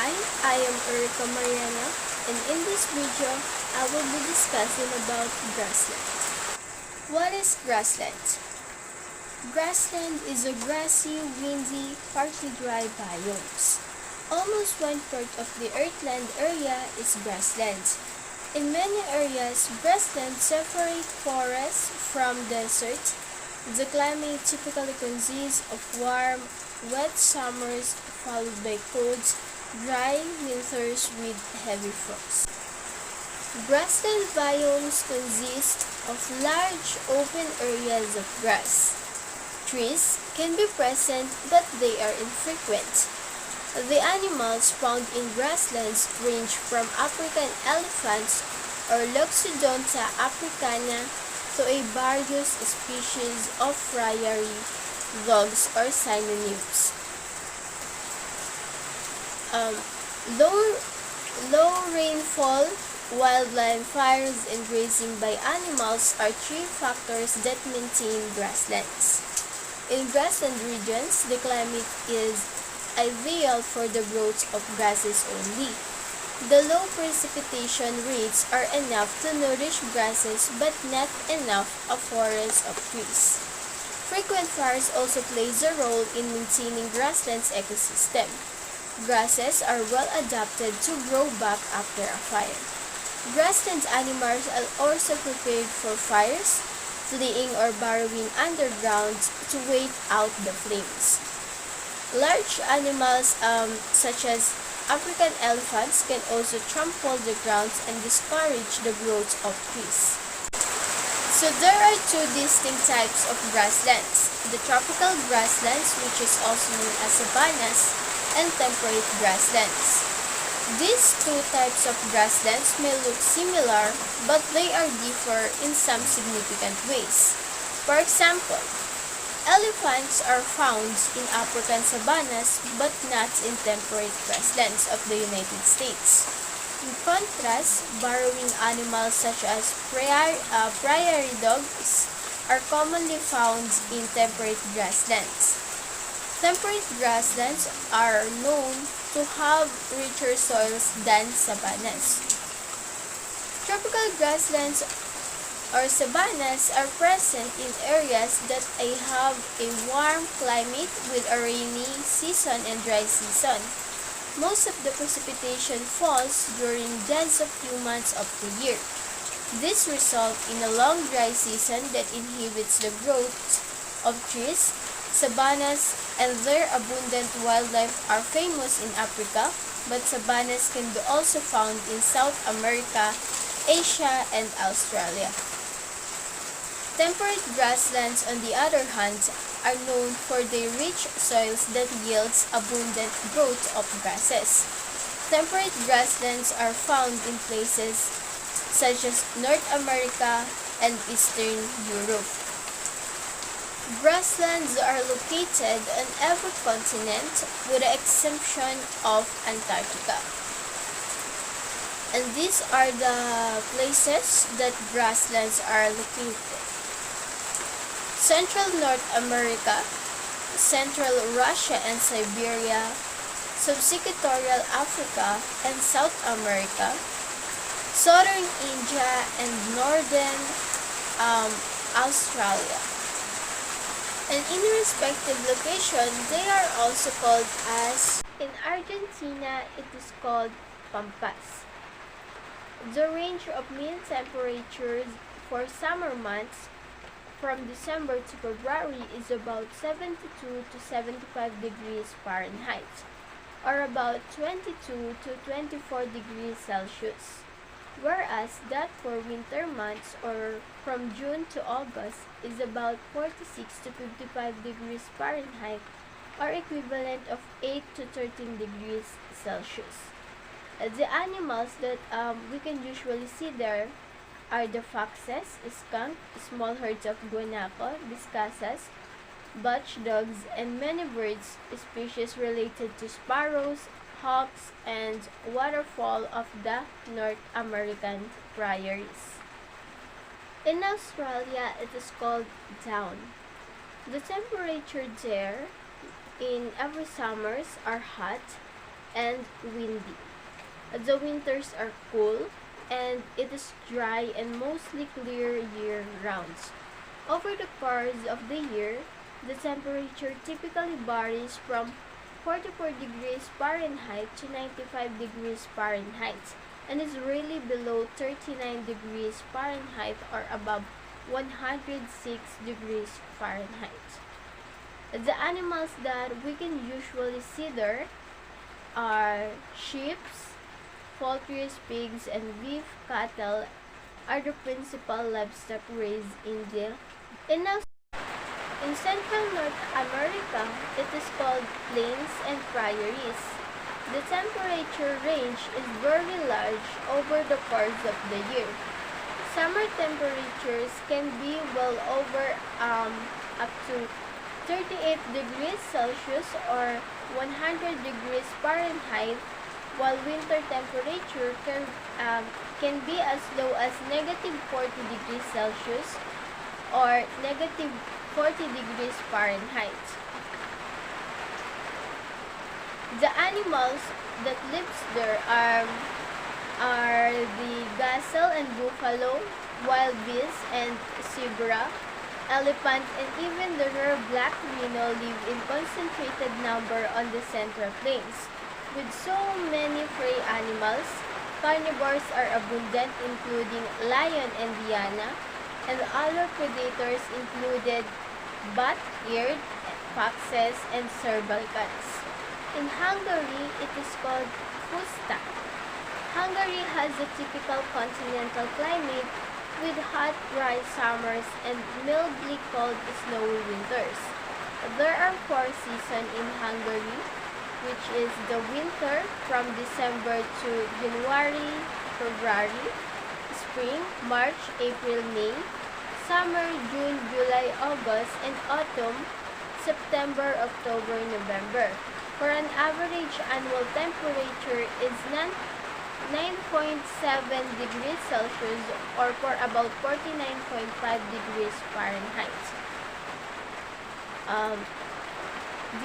Hi, I am Mariano, and in this video, I will be discussing about grassland. What is grassland? Grassland is a grassy, windy, partly dry biomes. Almost one-fourth of the earthland area is grassland. In many areas, grassland separates forests from desert. The climate typically consists of warm, wet summers followed by cold, dry winters with heavy frost. Grassland biomes consist of large open areas of grass. Trees can be present, but they are infrequent. The animals found in grasslands range from African elephants or Loxodonta africana to a various species of prairie dogs or synonyms. Low rainfall, wildland fires, and grazing by animals are three factors that maintain grasslands. In grassland regions, the climate is ideal for the growth of grasses only. The low precipitation rates are enough to nourish grasses but not enough a forest of trees. Frequent fires also plays a role in maintaining grasslands ecosystem. Grasses are well adapted to grow back after a fire. Grassland animals are also prepared for fires, fleeing or burrowing underground to wait out the flames. Large animals such as African elephants can also trample the ground and discourage the growth of trees. So there are two distinct types of grasslands: the tropical grasslands, which is also known as savannas, and temperate grasslands. These two types of grasslands may look similar, but they are differ in some significant ways. For example, elephants are found in African savannas but not in temperate grasslands of the United States. In contrast, burrowing animals such as prairie dogs are commonly found in temperate grasslands. Temperate grasslands are known to have richer soils than savannas. Tropical grasslands or savannas are present in areas that have a warm climate with a rainy season and dry season. Most of the precipitation falls during just a few months of the year. This results in a long dry season that inhibits the growth of trees. Savannas and their abundant wildlife are famous in Africa, but savannas can be also found in South America, Asia, and Australia. Temperate grasslands, on the other hand, are known for their rich soils that yields abundant growth of grasses. Temperate grasslands are found in places such as North America and Eastern Europe. Grasslands are located on every continent with the exception of Antarctica. And these are the places that grasslands are located: Central North America, Central Russia and Siberia, Sub-Equatorial Africa and South America, Southern India, and Northern Australia. And in respective location, they are also called as, in Argentina, it is called pampas. The range of mean temperatures for summer months from December to February is about 72 to 75 degrees Fahrenheit, or about 22 to 24 degrees Celsius, whereas that for winter months, or from June to August, is about 46 to 55 degrees Fahrenheit, or equivalent of 8 to 13 degrees Celsius. The animals that we can usually see there are the foxes, skunk, small herds of guanaco, biscasas, butch dogs, and many birds, species related to sparrows, hawks, and waterfowl of the North American prairies. In Australia, it is called down. The temperature there in every summers are hot, and windy. The winters are cool, and it is dry and mostly clear year-round. Over the course of the year, the temperature typically varies from 44 degrees Fahrenheit to 95 degrees Fahrenheit, and is really below 39 degrees Fahrenheit or above 106 degrees Fahrenheit. The animals that we can usually see there are sheep, poultry, pigs, and beef cattle are the principal livestock raised in Central North America. It is called plains and prairies. The temperature range is very large over the course of the year. Summer temperatures can be well over up to 38 degrees Celsius or 100 degrees Fahrenheit, while winter temperature can be as low as negative 40 degrees Celsius or negative 40 degrees Fahrenheit. The animals that lives there are the gazelle and buffalo, wild beasts and zebra, elephant, and even the rare black rhino live in concentrated number on the Central Plains. With so many prey animals, carnivores are abundant, including lion and hyena, and other predators included bat-eared foxes and serval cats. In Hungary, it is called puszta. Hungary has a typical continental climate with hot, dry summers and mildly cold, snowy winters. There are 4 seasons in Hungary, which is the winter from December to January, February, spring, March, April, May, summer, June, July, August, and autumn, September, October, November. For an average annual temperature is 9.7 degrees Celsius or for about 49.5 degrees Fahrenheit.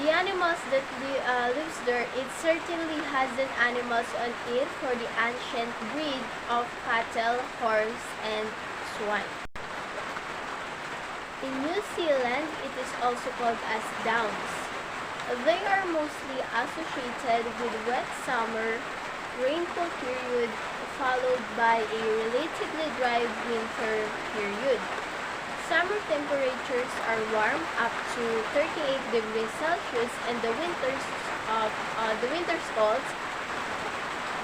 The animals that lives there, it certainly hasn't animals on it for the ancient breed of cattle, horse, and swine. In New Zealand, it is also called as downs. They are mostly associated with wet summer, rainfall period, followed by a relatively dry winter period. Summer temperatures are warm up to 38 degrees Celsius and the winters cold,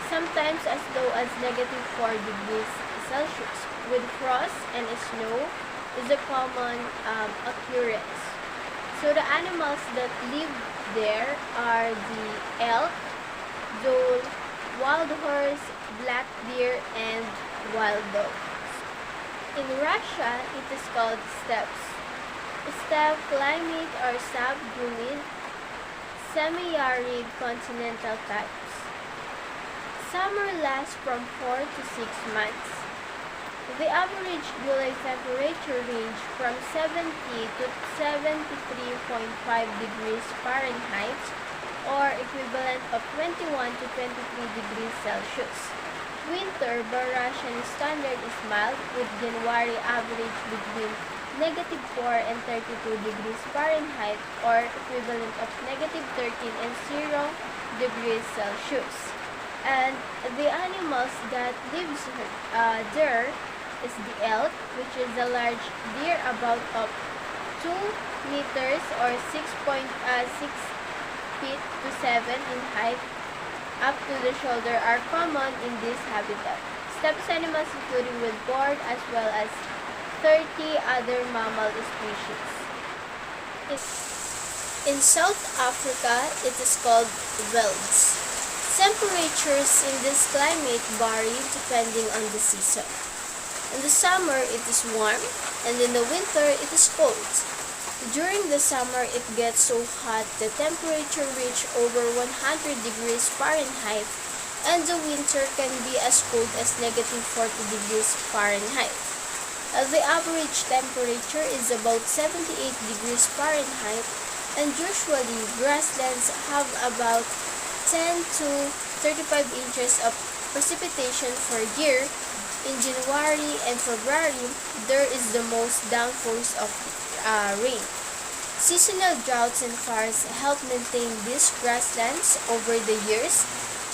sometimes as low as negative 4 degrees Celsius, with frost and snow is a common occurrence. So the animals that live there are the elk, dole, wild horse, black deer, and wild dogs. In Russia, it is called steppes. Steppe climate or subhumid, semi-arid continental types. Summer lasts from 4 to 6 months. The average July temperature range from 70 to 73.5 degrees Fahrenheit or equivalent of 21 to 23 degrees Celsius. Winter by Russian standard is mild, with January average between negative 4 and 32 degrees Fahrenheit or equivalent of negative 13 and 0 degrees Celsius. And the animals that lives there is the elk, which is a large deer about of 2 meters or 6.6 feet to 7 in height up to the shoulder are common in this habitat. Steppe animals including with boar as well as 30 other mammal species. In South Africa, it is called velds. Temperatures in this climate vary depending on the season. In the summer, it is warm, and in the winter, it is cold. During the summer, it gets so hot the temperature reaches over 100 degrees Fahrenheit, and the winter can be as cold as negative 40 degrees Fahrenheit. The average temperature is about 78 degrees Fahrenheit, and usually grasslands have about 10 to 35 inches of precipitation per year. In January and February, there is the most downpours of rain. Seasonal droughts and fires help maintain these grasslands over the years.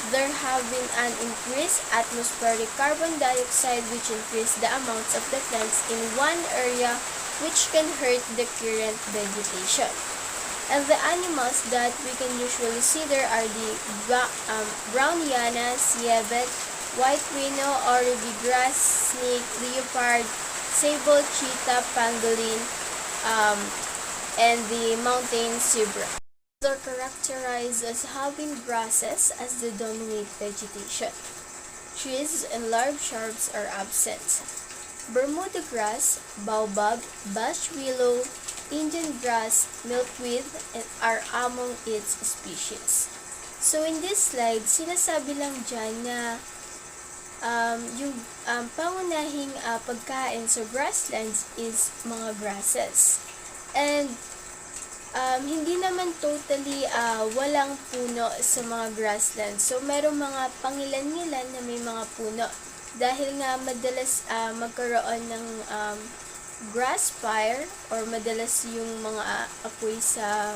There have been an increased atmospheric carbon dioxide which increase the amounts of the plants in one area, which can hurt the current vegetation. And the animals that we can usually see there are the brown llana, civet, white rhino, oribi grass snake, leopard, sable cheetah, pangolin, and the mountain zebra. They're characterized as having grasses as the dominant vegetation. Trees and large shrubs are absent. Bermuda grass, baobab, bush willow, Indian grass, milkweed, and are among its species. So in this slide, sinasabi lang dyan na yung pangunahing pagkain sa grasslands is mga grasses. And hindi naman totally walang puno sa mga grasslands. So merong mga pangilan-ngilan na may mga puno. Dahil nga madalas magkaroon ng grass fire or madalas yung mga apoy sa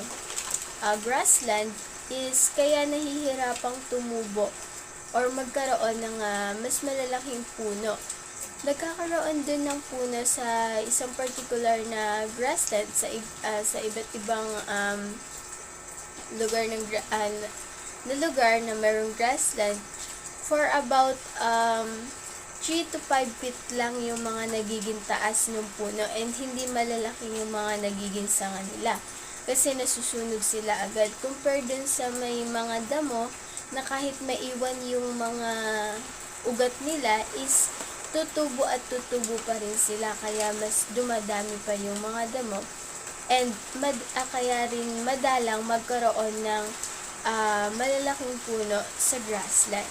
grassland is kaya nahihirapang tumubo or magkaroon ng mas malalaking puno. Nagkakaroon din ng puno sa isang particular na grassland sa iba't ibang lugar na mayroong grassland for about 3 to 5 feet lang yung mga nagiging taas ng puno and hindi malalaki yung mga nagiging sanga nila kasi nasusunog sila agad compared dun sa may mga damo na kahit maiwan yung mga ugat nila is tutubo at tutubo pa rin sila kaya mas dumadami pa yung mga damo and kaya rin madalang magkaroon ng malalaking puno sa grassland.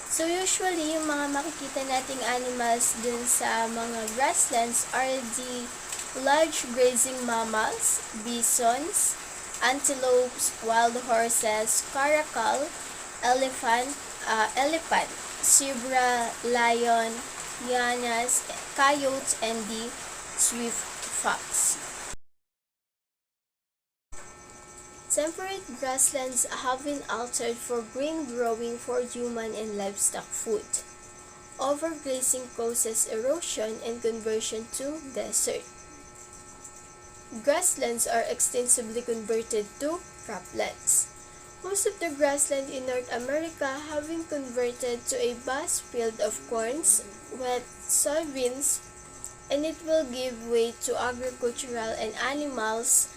So usually, yung mga makikita nating animals dun sa mga grasslands are the large grazing mammals, bisons, antelopes, wild horses, caracal, elephant, zebra, lion, hyenas, coyotes, and the swift fox. Temperate grasslands have been altered for grain growing for human and livestock food. Overgrazing causes erosion and conversion to desert. Grasslands are extensively converted to croplands. Most of the grassland in North America have been converted to a vast field of corns, wheat, soybeans, and it will give way to agricultural and animals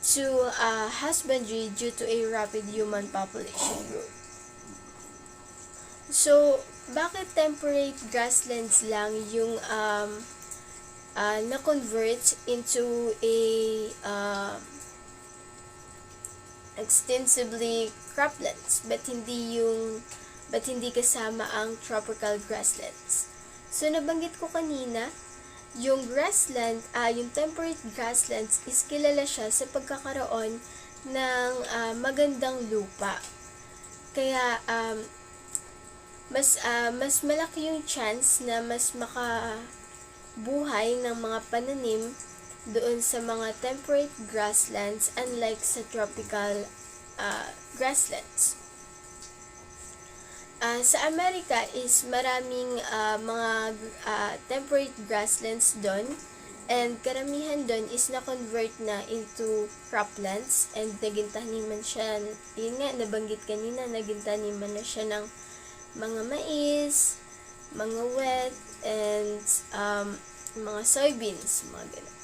to husbandry due to a rapid human population growth. So, bakit temperate grasslands lang yung na-convert into a extensively croplands but hindi kasama ang tropical grasslands? So, nabanggit ko kanina yung grassland, yung temperate grasslands is kilala siya sa pagkakaroon ng magandang lupa. Kaya mas malaki yung chance na mas makabuhay ng mga pananim doon sa mga temperate grasslands unlike sa tropical grasslands. Sa Amerika is maraming mga temperate grasslands doon and karamihan doon is na-convert na into croplands and naging taniman siya, yun nga nabanggit kanina, naging taniman na siya ng mga mais, mga wheat, and mga soybeans, mga ganun.